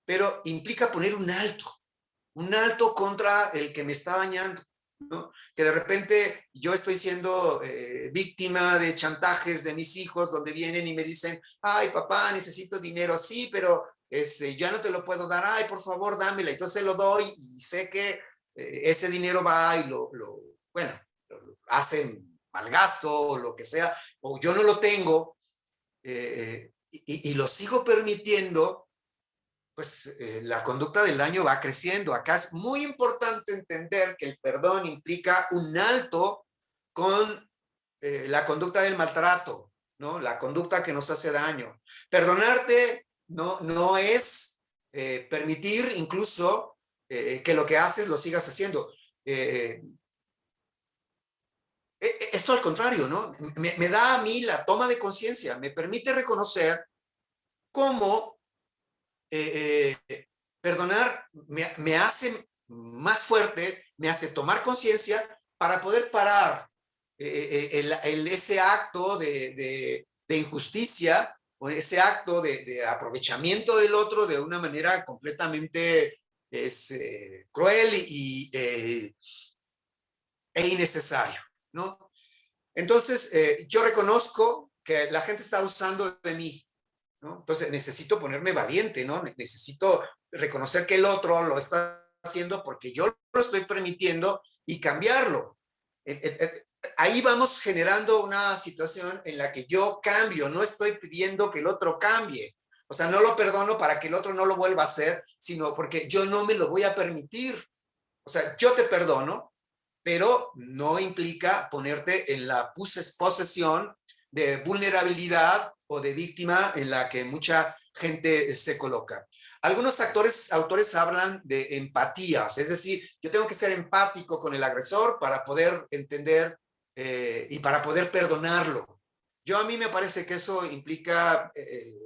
A: pero implica poner un alto contra el que me está dañando, ¿no? Que de repente yo estoy siendo víctima de chantajes de mis hijos donde vienen y me dicen, ay papá, necesito dinero, sí, pero ya no te lo puedo dar, ay por favor dámela, entonces lo doy y sé que ese dinero va y bueno, lo hacen mal gasto o lo que sea, o yo no lo tengo y lo sigo permitiendo, pues la conducta del daño va creciendo. Acá es muy importante entender que el perdón implica un alto con la conducta del maltrato, ¿no? La conducta que nos hace daño. Perdonarte no es permitir incluso que lo que haces lo sigas haciendo. Eh, Esto al contrario, ¿no? Me da a mí la toma de conciencia, me permite reconocer cómo perdonar me hace más fuerte, me hace tomar conciencia para poder parar ese acto de injusticia o ese acto de aprovechamiento del otro de una manera completamente cruel e innecesario, ¿no? Entonces, yo reconozco que la gente está usando de mí, ¿no? Entonces necesito ponerme valiente, ¿no? Necesito reconocer que el otro lo está haciendo porque yo lo estoy permitiendo y cambiarlo. Ahí vamos generando una situación en la que yo cambio, no estoy pidiendo que el otro cambie. O sea, no lo perdono para que el otro no lo vuelva a hacer, sino porque yo no me lo voy a permitir. O sea, yo te perdono, pero no implica ponerte en la posesión de vulnerabilidad o de víctima en la que mucha gente se coloca. Algunos autores hablan de empatías, es decir, yo tengo que ser empático con el agresor para poder entender y para poder perdonarlo. Yo a mí me parece que eso implica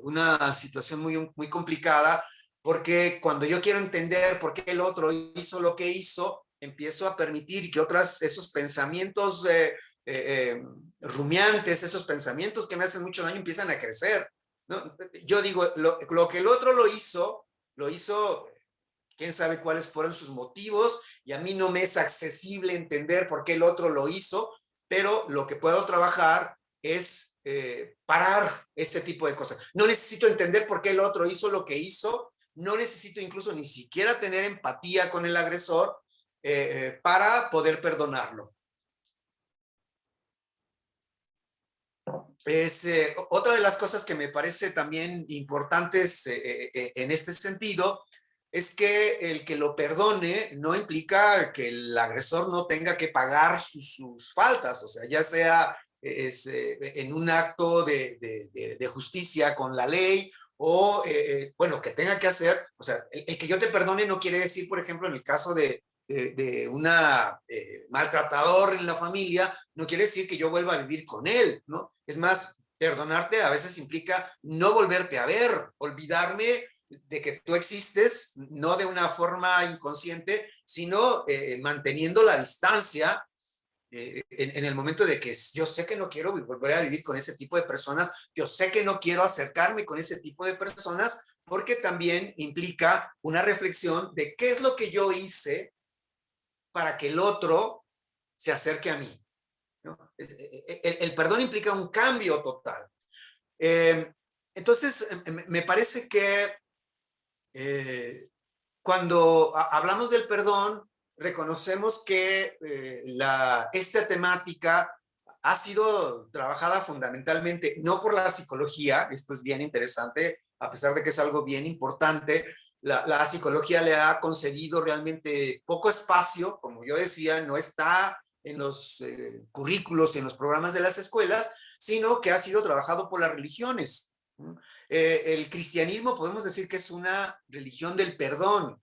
A: una situación muy complicada porque cuando yo quiero entender por qué el otro hizo lo que hizo, empiezo a permitir que esos pensamientos rumiantes, esos pensamientos que me hacen mucho daño empiezan a crecer, ¿no? Yo digo, lo que el otro lo hizo, quién sabe cuáles fueron sus motivos, y a mí no me es accesible entender por qué el otro lo hizo, pero lo que puedo trabajar es parar ese tipo de cosas. No necesito entender por qué el otro hizo lo que hizo, no necesito incluso ni siquiera tener empatía con el agresor para poder perdonarlo. Otra de las cosas que me parece también importantes en este sentido es que el que lo perdone no implica que el agresor no tenga que pagar sus faltas, o sea, ya sea en un acto de justicia con la ley o, bueno, que tenga que hacer, o sea, el que yo te perdone no quiere decir, por ejemplo, en el caso de una maltratador en la familia, no quiere decir que yo vuelva a vivir con él, ¿no? Es más, perdonarte a veces implica no volverte a ver, olvidarme de que tú existes, no de una forma inconsciente, sino manteniendo la distancia en el momento de que yo sé que no quiero volver a vivir con ese tipo de personas, yo sé que no quiero acercarme con ese tipo de personas, porque también implica una reflexión de qué es lo que yo hice para que el otro se acerque a mí, ¿no? El perdón implica un cambio total. Entonces, me parece que cuando hablamos del perdón, reconocemos que esta temática ha sido trabajada fundamentalmente no por la psicología, esto es bien interesante, a pesar de que es algo bien importante, la psicología le ha concedido realmente poco espacio, como yo decía, no está en los currículos y en los programas de las escuelas, sino que ha sido trabajado por las religiones. El cristianismo podemos decir que es una religión del perdón.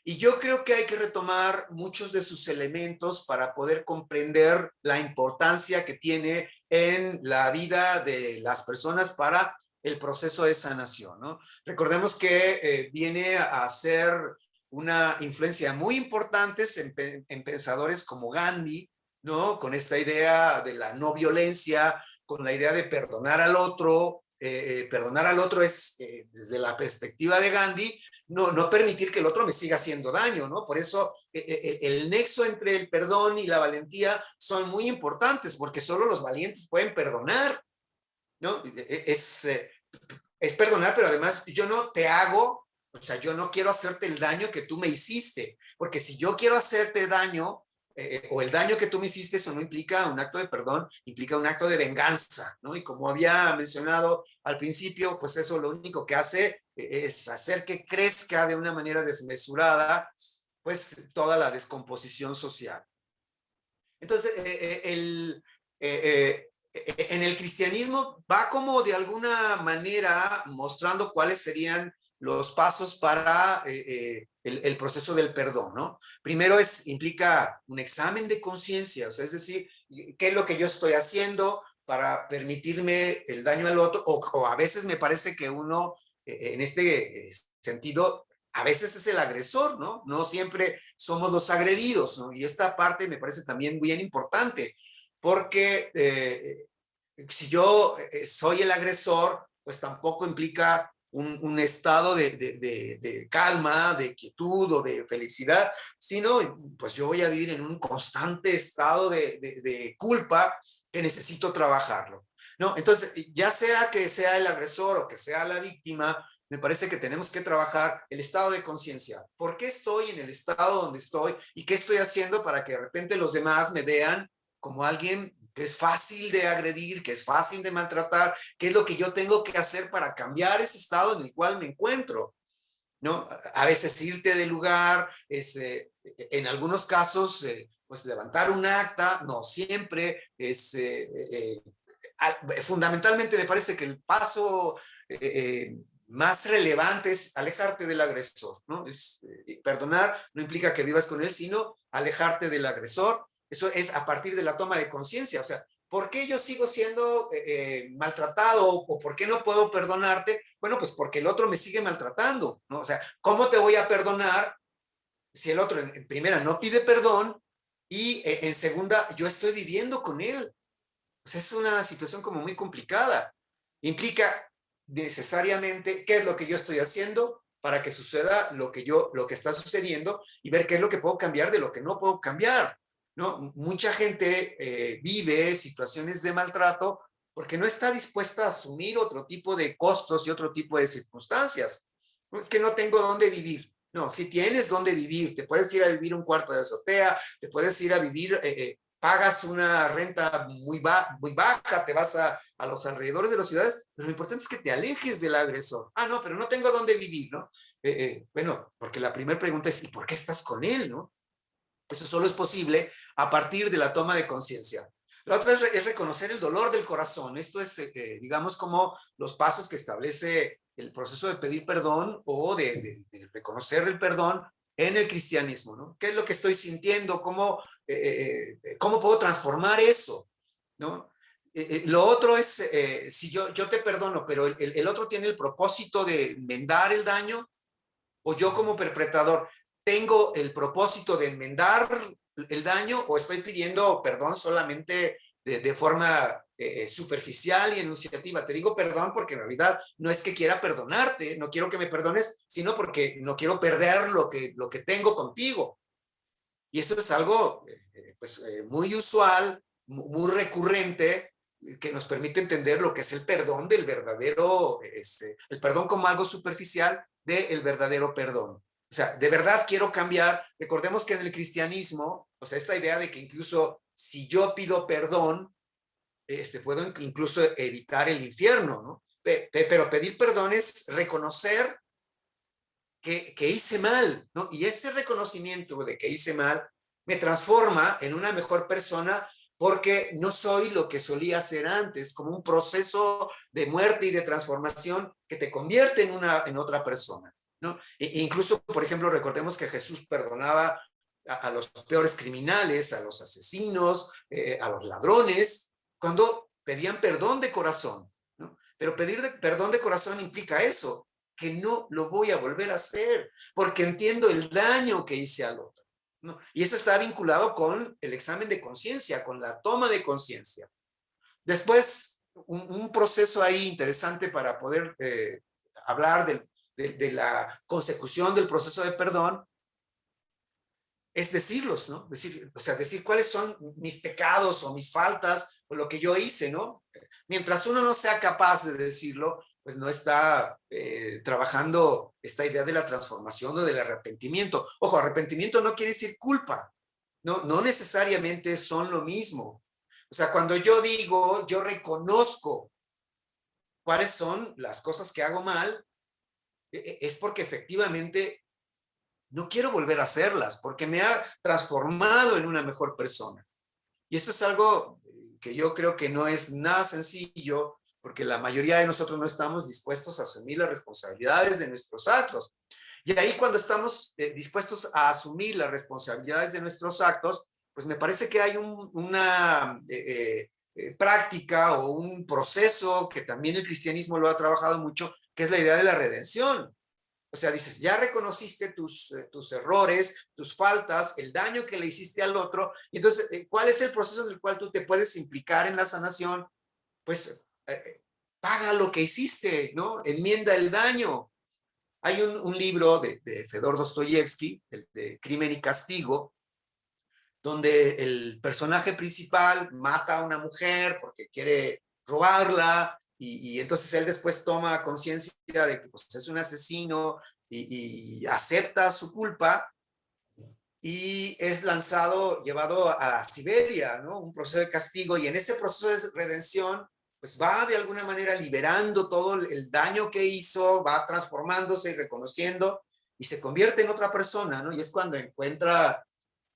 A: Y yo creo que hay que retomar muchos de sus elementos para poder comprender la importancia que tiene en la vida de las personas para el proceso de sanación, ¿no? Recordemos que viene a ser una influencia muy importante en pensadores como Gandhi, ¿no? Con esta idea de la no violencia, con la idea de perdonar al otro. Perdonar al otro es, desde la perspectiva de Gandhi, no permitir que el otro me siga haciendo daño, ¿no? Por eso el nexo entre el perdón y la valentía son muy importantes, porque solo los valientes pueden perdonar, ¿no? Es perdonar, pero además yo no te hago, o sea, yo no quiero hacerte el daño que tú me hiciste, porque si yo quiero hacerte daño, o el daño que tú me hiciste, eso no implica un acto de perdón, implica un acto de venganza, ¿no? Y como había mencionado al principio, pues eso lo único que hace es hacer que crezca de una manera desmesurada, pues toda la descomposición social. Entonces, en el cristianismo va como de alguna manera mostrando cuáles serían los pasos para el proceso del perdón, ¿no? Primero implica un examen de conciencia, o sea, es decir, ¿qué es lo que yo estoy haciendo para permitirme el daño al otro? O a veces me parece que uno, en este sentido, a veces es el agresor, ¿no? No siempre somos los agredidos, ¿no? Y esta parte me parece también bien importante, porque si yo soy el agresor, pues tampoco implica un estado de calma, de quietud o de felicidad, sino pues yo voy a vivir en un constante estado de culpa que necesito trabajarlo, ¿no? Entonces, ya sea que sea el agresor o que sea la víctima, me parece que tenemos que trabajar el estado de conciencia. ¿Por qué estoy en el estado donde estoy y qué estoy haciendo para que de repente los demás me vean como alguien que es fácil de agredir, que es fácil de maltratar? ¿Qué es lo que yo tengo que hacer para cambiar ese estado en el cual me encuentro? ¿No? A veces irte del lugar, en algunos casos, pues levantar un acta, no siempre, fundamentalmente me parece que el paso más relevante es alejarte del agresor, ¿no? Perdonar no implica que vivas con él, sino alejarte del agresor. Eso es a partir de la toma de conciencia, o sea, ¿por qué yo sigo siendo maltratado o por qué no puedo perdonarte? Bueno, pues porque el otro me sigue maltratando, ¿no? O sea, ¿cómo te voy a perdonar si el otro en primera no pide perdón y en segunda yo estoy viviendo con él? O sea, es una situación como muy complicada. Implica necesariamente qué es lo que yo estoy haciendo para que suceda lo que está sucediendo y ver qué es lo que puedo cambiar de lo que no puedo cambiar, ¿no? Mucha gente vive situaciones de maltrato porque no está dispuesta a asumir otro tipo de costos y otro tipo de circunstancias. No es que no tengo dónde vivir. No, si tienes dónde vivir, te puedes ir a vivir un cuarto de azotea, te puedes ir a vivir pagas una renta muy baja, te vas a los alrededores de las ciudades, pero lo importante es que te alejes del agresor. Ah, no, pero no tengo dónde vivir, ¿no? Bueno, porque la primera pregunta es, ¿y por qué estás con él, no? Eso solo es posible a partir de la toma de conciencia. La otra es reconocer el dolor del corazón. Esto es, digamos, como los pasos que establece el proceso de pedir perdón o de reconocer el perdón en el cristianismo, ¿no? ¿Qué es lo que estoy sintiendo? ¿Cómo puedo transformar eso? ¿No? Lo otro es, si yo te perdono, pero el otro tiene el propósito de enmendar el daño, o yo como perpetrador tengo el propósito de enmendar el daño, o estoy pidiendo perdón solamente de forma superficial y enunciativa. Te digo perdón porque en realidad no es que quiera perdonarte, no quiero que me perdones, sino porque no quiero perder lo que tengo contigo. Y eso es algo muy usual, muy recurrente, que nos permite entender lo que es el perdón del verdadero, el perdón como algo superficial del verdadero perdón. O sea, de verdad quiero cambiar. Recordemos que en el cristianismo, o sea, esta idea de que incluso si yo pido perdón, puedo incluso evitar el infierno, ¿no? Pero pedir perdón es reconocer que hice mal, ¿no? Y ese reconocimiento de que hice mal me transforma en una mejor persona porque no soy lo que solía ser antes, como un proceso de muerte y de transformación que te convierte en otra persona. ¿no? Incluso, por ejemplo, recordemos que Jesús perdonaba a los peores criminales, a los asesinos, a los ladrones, cuando pedían perdón de corazón, ¿no? Pero perdón de corazón implica eso, que no lo voy a volver a hacer, porque entiendo el daño que hice al otro, ¿no? Y eso está vinculado con el examen de conciencia, con la toma de conciencia. Después, un proceso ahí interesante para poder hablar de la consecución del proceso de perdón es decirlos, ¿no? O sea, decir cuáles son mis pecados o mis faltas o lo que yo hice, ¿no? Mientras uno no sea capaz de decirlo, pues no está trabajando esta idea de la transformación o del arrepentimiento. Ojo, arrepentimiento no quiere decir culpa, no necesariamente son lo mismo. O sea, cuando yo digo, yo reconozco cuáles son las cosas que hago mal, es porque efectivamente no quiero volver a hacerlas, porque me ha transformado en una mejor persona. Y esto es algo que yo creo que no es nada sencillo, porque la mayoría de nosotros no estamos dispuestos a asumir las responsabilidades de nuestros actos. Y ahí cuando estamos dispuestos a asumir las responsabilidades de nuestros actos, pues me parece que hay una práctica o un proceso que también el cristianismo lo ha trabajado mucho, que es la idea de la redención. O sea, dices, ya reconociste tus errores, tus faltas, el daño que le hiciste al otro. Y entonces, ¿cuál es el proceso en el cual tú te puedes implicar en la sanación? Pues paga lo que hiciste, ¿no? Enmienda el daño. Hay un libro de Fedor Dostoyevsky, de Crimen y Castigo, donde el personaje principal mata a una mujer porque quiere robarla y entonces él después toma conciencia de que pues, es un asesino y acepta su culpa y es lanzado, llevado a Siberia, ¿no? Un proceso de castigo y en ese proceso de redención pues va de alguna manera liberando todo el daño que hizo, va transformándose y reconociendo y se convierte en otra persona, ¿no? Y es cuando encuentra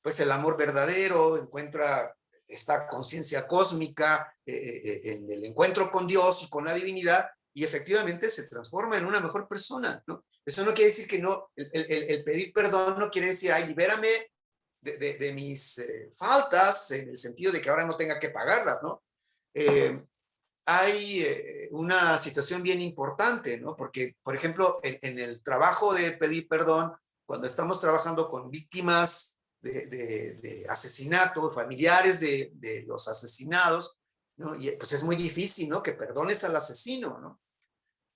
A: pues el amor verdadero, encuentra esta conciencia cósmica en el encuentro con Dios y con la divinidad y efectivamente se transforma en una mejor persona, ¿no? Eso no quiere decir que no, el pedir perdón no quiere decir, ay, libérame de mis faltas, en el sentido de que ahora no tenga que pagarlas, ¿no? Eh, hay una situación bien importante, ¿no? Porque, por ejemplo, en el trabajo de pedir perdón, cuando estamos trabajando con víctimas de asesinato, familiares de los asesinados, ¿no? Y pues es muy difícil, ¿no? Que perdones al asesino, ¿no?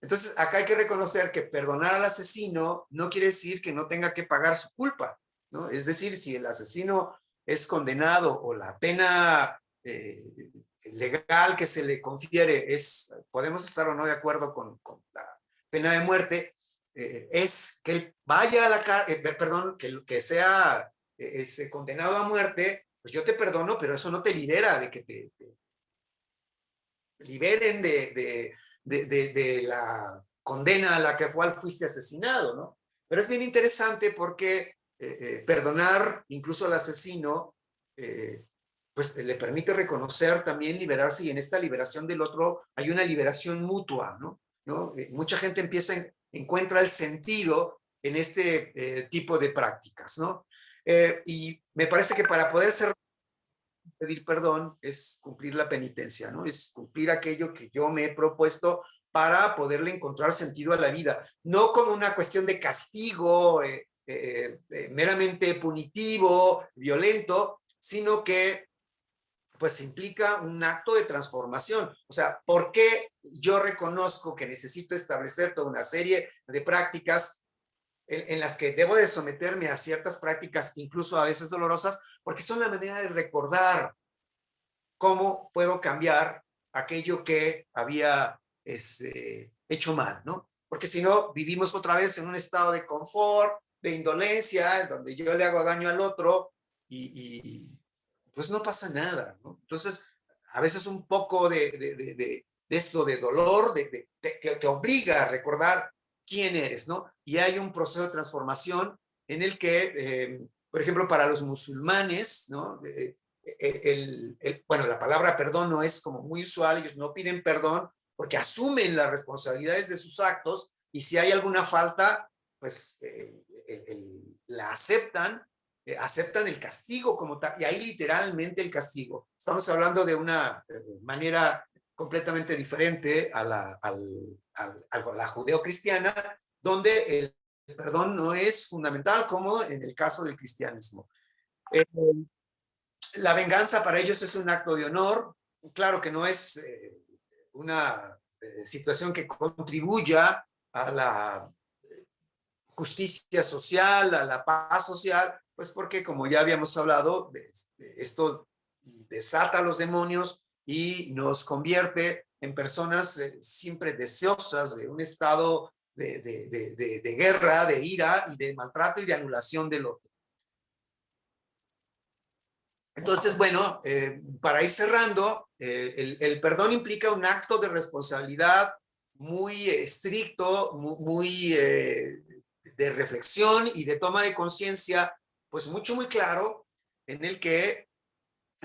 A: Entonces, acá hay que reconocer que perdonar al asesino no quiere decir que no tenga que pagar su culpa, ¿no? Es decir, si el asesino es condenado o la pena legal que se le confiere es, podemos estar o no de acuerdo con la pena de muerte, es que él vaya a la cárcel, perdón, que sea condenado a muerte, pues yo te perdono, pero eso no te libera de que te liberen de la condena a la que fuiste asesinado, ¿no? Pero es bien interesante porque perdonar incluso al asesino, pues le permite reconocer también liberarse y en esta liberación del otro hay una liberación mutua, ¿no? ¿No? Mucha gente encuentra el sentido en este tipo de prácticas, ¿no? Y me parece que para poder ser pedir perdón es cumplir la penitencia, ¿no? Es cumplir aquello que yo me he propuesto para poderle encontrar sentido a la vida, no como una cuestión de castigo meramente punitivo, violento, sino que pues implica un acto de transformación. O sea, ¿por qué yo reconozco que necesito establecer toda una serie de prácticas en las que debo de someterme a ciertas prácticas, incluso a veces dolorosas, porque son la manera de recordar cómo puedo cambiar aquello que había hecho mal, ¿no? Porque si no, vivimos otra vez en un estado de confort, de indolencia, donde yo le hago daño al otro y pues no pasa nada, ¿no? Entonces, a veces un poco de esto de dolor te obliga a recordar quién eres, ¿no? Y hay un proceso de transformación en el que, por ejemplo, para los musulmanes, ¿no? Bueno, la palabra perdón no es como muy usual, ellos no piden perdón porque asumen las responsabilidades de sus actos y si hay alguna falta, pues la aceptan, aceptan el castigo como tal, y ahí literalmente el castigo. Estamos hablando de una manera completamente diferente a la judeocristiana, donde el perdón no es fundamental como en el caso del cristianismo. Eh, la venganza para ellos es un acto de honor, claro que no es una situación que contribuya a la justicia social, a la paz social, pues porque como ya habíamos hablado, esto desata a los demonios y nos convierte en personas siempre deseosas de un estado de guerra, de ira y de maltrato y de anulación del otro. Entonces, bueno, para ir cerrando, el perdón implica un acto de responsabilidad muy estricto, muy de reflexión y de toma de conciencia, pues muy claro, en el que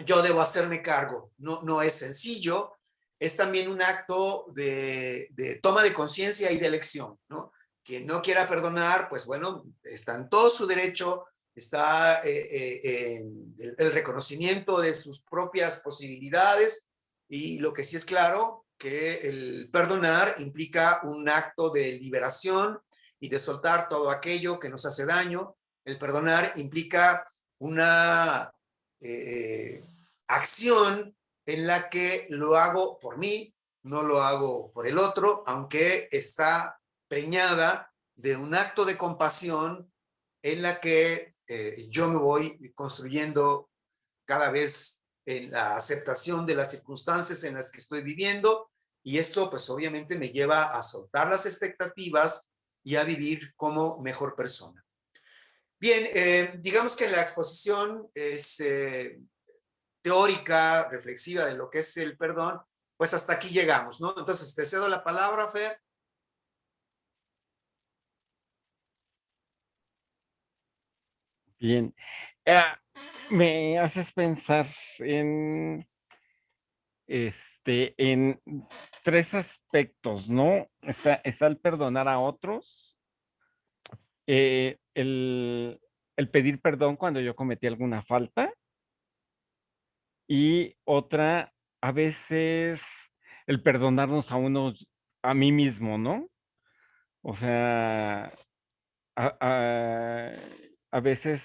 A: yo debo hacerme cargo. No, no es sencillo, es también un acto de toma de conciencia y de elección, ¿no? Quien no quiera perdonar, pues bueno, está en todo su derecho, está en el reconocimiento de sus propias posibilidades, y lo que sí es claro, que el perdonar implica un acto de liberación y de soltar todo aquello que nos hace daño. El perdonar implica una acción en la que lo hago por mí, no lo hago por el otro, aunque está preñada de un acto de compasión en la que yo me voy construyendo cada vez en la aceptación de las circunstancias en las que estoy viviendo, y esto pues obviamente me lleva a soltar las expectativas y a vivir como mejor persona. Bien, digamos que la exposición es teórica, reflexiva de lo que es el perdón, pues hasta aquí llegamos, ¿no? Entonces, te cedo la palabra, Fer.
B: Bien. Me haces pensar en, en tres aspectos, ¿no? Está el perdonar a otros, el pedir perdón cuando yo cometí alguna falta, y otra, a veces, el perdonarnos a unos, a mí mismo, ¿no? O sea, a, a- a veces,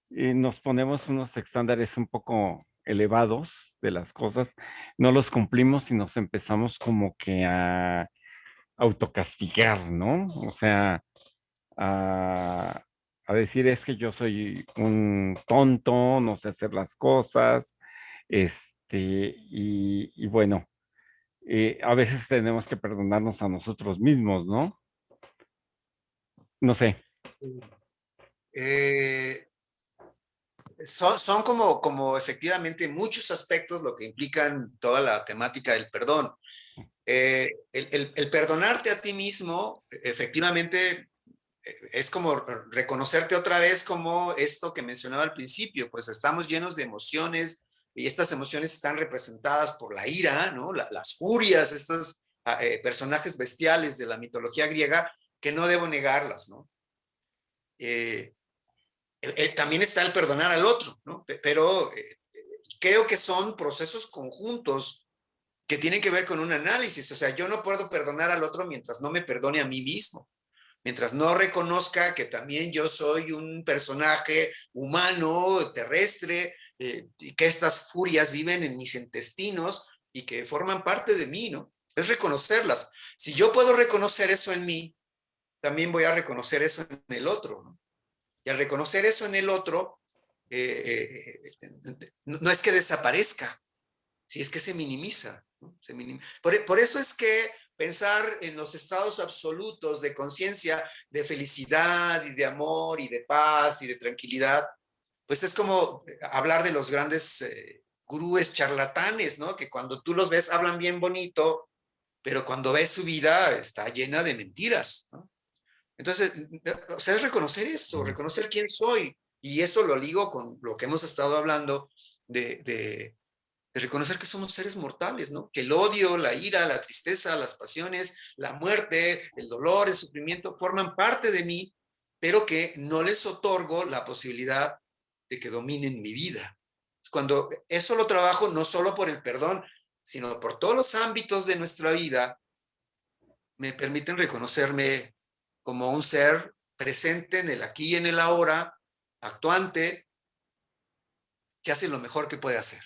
B: nos ponemos unos estándares un poco elevados de las cosas, no los cumplimos y nos empezamos como que a autocastigar, ¿no? O sea, a, a decir es que yo soy un tonto, no sé hacer las cosas, y bueno, a veces tenemos que perdonarnos a nosotros mismos, ¿no? No sé.
A: Eh, son como efectivamente muchos aspectos lo que implican toda la temática del perdón. El perdonarte a ti mismo, efectivamente, es como reconocerte otra vez como esto que mencionaba al principio, pues estamos llenos de emociones y estas emociones están representadas por la ira, ¿no? Las furias, estos personajes bestiales de la mitología griega que no debo negarlas, ¿no? Eh, también está el perdonar al otro, ¿no? Pero creo que son procesos conjuntos que tienen que ver con un análisis. O sea, yo no puedo perdonar al otro mientras no me perdone a mí mismo, mientras no reconozca que también yo soy un personaje humano, terrestre, y que estas furias viven en mis intestinos y que forman parte de mí, ¿no? Es reconocerlas. Si yo puedo reconocer eso en mí, también voy a reconocer eso en el otro, ¿no? Y al reconocer eso en el otro, no es que desaparezca, si es que se minimiza, ¿no? Por eso es que pensar en los estados absolutos de conciencia, de felicidad y de amor y de paz y de tranquilidad, pues es como hablar de los grandes gurúes charlatanes, ¿no? Que cuando tú los ves hablan bien bonito, pero cuando ves su vida está llena de mentiras, ¿no? Entonces, o sea, es reconocer esto, reconocer quién soy. Y eso lo ligo con lo que hemos estado hablando de de reconocer que somos seres mortales, ¿no? Que el odio, la ira, la tristeza, las pasiones, la muerte, el dolor, el sufrimiento forman parte de mí, pero que no les otorgo la posibilidad de que dominen mi vida. Cuando eso lo trabajo no solo por el perdón, sino por todos los ámbitos de nuestra vida, me permiten reconocerme como un ser presente en el aquí y en el ahora, actuante, que hace lo mejor que puede hacer.